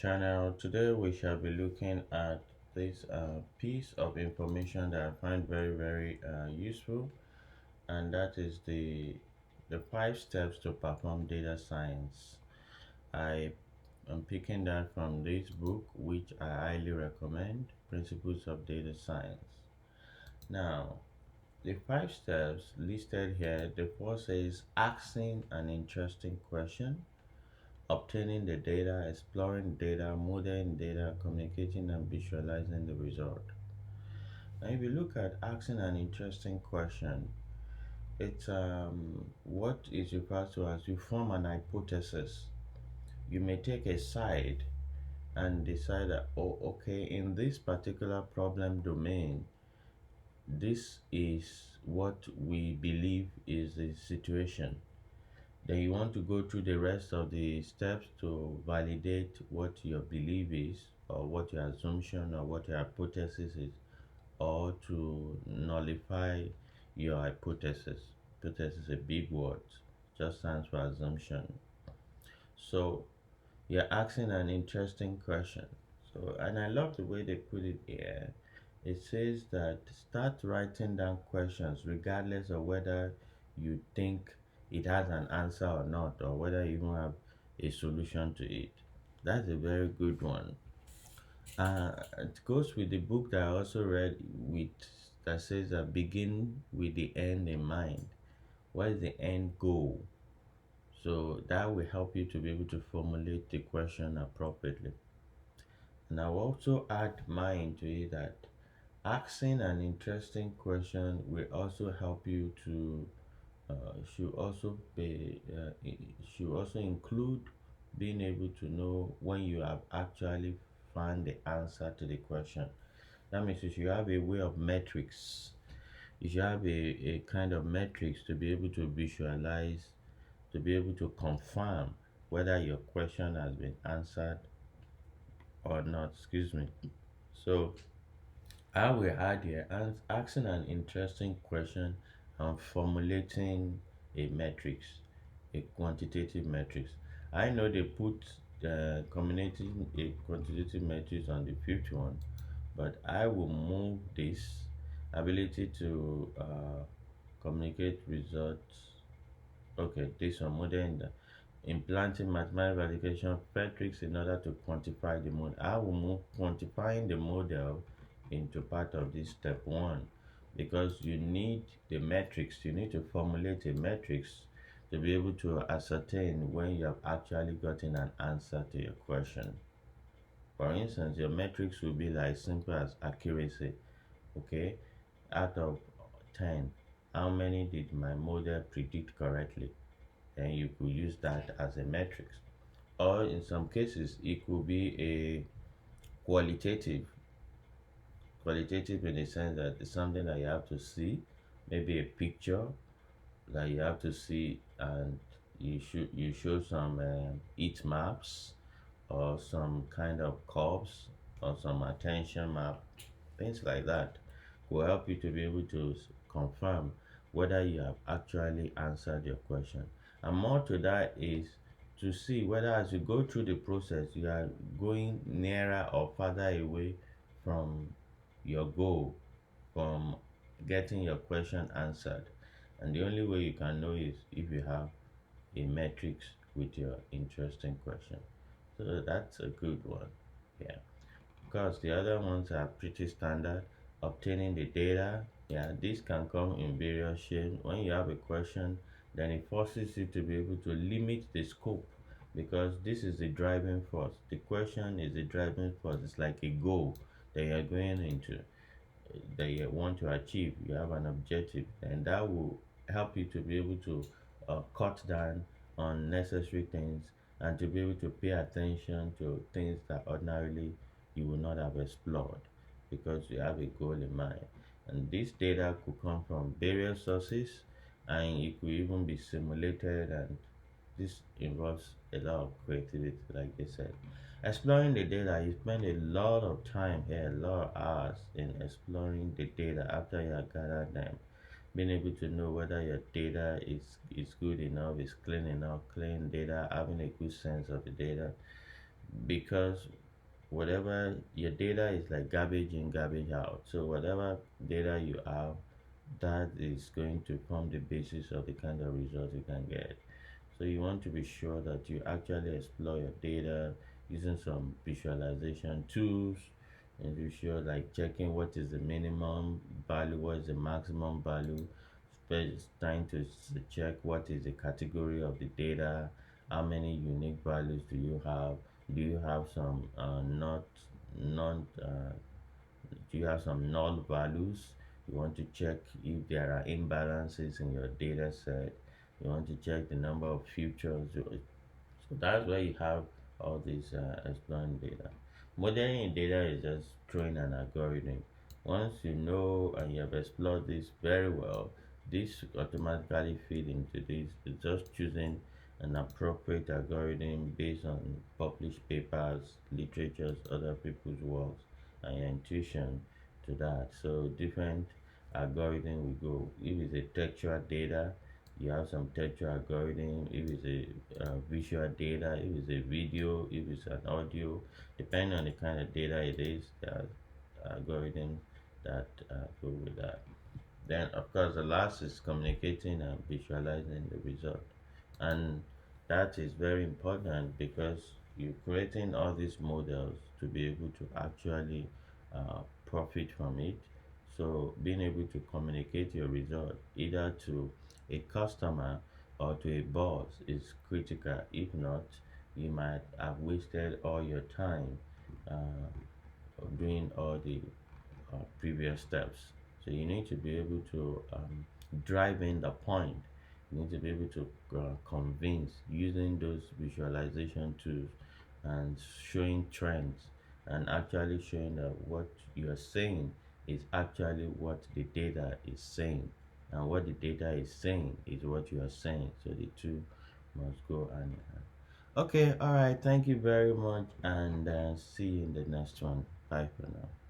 Channel. Today we shall be looking at this piece of information that I find very useful, and that is the 5 steps to perform data science. I am picking that from this book, which I highly recommend, Principles of Data Science. Now, the 5 steps listed here, the first is asking an interesting question, obtaining the data, exploring data, modeling data, communicating and visualizing the result. Now, if you look at asking an interesting question, it's what is referred to as you form an hypothesis. You may take a side and decide that, oh, okay, in this particular problem domain, this is what we believe is the situation. Then you want to go through the rest of the steps to validate what your belief is, or what your assumption or what your hypothesis is, or to nullify your hypothesis. Hypothesis is a big word, just stands for assumption. So you're asking an interesting question. So, and I love the way they put it here. It says that start writing down questions regardless of whether you think it has an answer or not, or whether you even have a solution to it. That's a very good one. It goes with the book that I also read with that says that begin with the end in mind. What is the end goal? So that will help you to be able to formulate the question appropriately. And I'll also add mine to it that asking an interesting question will also help you to should also include being able to know when you have actually found the answer to the question. That means you should have a way of metrics. You should have a kind of metrics to be able to visualize, to be able to confirm whether your question has been answered or not. Excuse me. So I will add here asking an interesting question and formulating a matrix, a quantitative matrix. I know they put combinating a quantitative matrix on the fifth one, but I will move this ability to communicate results. Okay, this one modern implanting mathematical validation metrics in order to quantify the model. I will move quantifying the model into part of this step one, because you need the metrics, you need to formulate a metrics to be able to ascertain when you have actually gotten an answer to your question. For instance, your metrics will be like simple as accuracy. Okay, out of 10, how many did my model predict correctly? Then you could use that as a metric. Or in some cases, it could be a qualitative. Qualitative in the sense that it's something that you have to see, maybe a picture that you have to see, and you show some heat maps or some kind of curves or some attention map, things like that will help you to be able to confirm whether you have actually answered your question. And more to that is to see whether as you go through the process you are going nearer or farther away from your goal, from getting your question answered. And the only way you can know is if you have a matrix with your interesting question. So that's a good one. Yeah. Because the other ones are pretty standard. Obtaining the data, yeah, this can come in various shapes. When you have a question, then it forces you to be able to limit the scope, because this is the driving force. The question is the driving force. It's like a goal that you're going into, that you want to achieve. You have an objective, and that will help you to be able to cut down on necessary things, and to be able to pay attention to things that ordinarily you will not have explored, because you have a goal in mind. And this data could come from various sources, and it could even be simulated, and this involves a lot of creativity, like I said. Exploring the data, you spend a lot of time here, a lot of hours in exploring the data after you have gathered them. Being able to know whether your data is good enough, is clean enough, clean data, having a good sense of the data, because whatever your data is like garbage in, garbage out. So whatever data you have, that is going to form the basis of the kind of results you can get. So you want to be sure that you actually explore your data using some visualization tools, and be sure like checking what is the minimum value, what is the maximum value, trying to check what is the category of the data, how many unique values do you have, do you have some not non do you have some null values. You want to check if there are imbalances in your data set. You want to check the number of futures. So that's why you have all these exploring data. Modeling in data is just throwing an algorithm. Once you know and you have explored this very well, this automatically feed into this. It's just choosing an appropriate algorithm based on published papers, literatures, other people's works, and your intuition to that. So different algorithm will go. If it's a textual data, you have some textual algorithm. If it's a visual data, if it's a video, if it's an audio, depending on the kind of data it is, there are algorithms that go with that. Then of course the last is communicating and visualizing the result, and that is very important because you're creating all these models to be able to actually profit from it. So being able to communicate your result either to a customer or to a boss is critical. If not, you might have wasted all your time uh, doing all the previous steps. So you need to be able to drive in the point. You need to be able to convince using those visualization tools and showing trends and actually showing that what you are saying is actually what the data is saying, and what the data is saying is what you are saying. So the two must go hand in hand. Okay, all right. Thank you very much, and see you in the next one. Bye for now.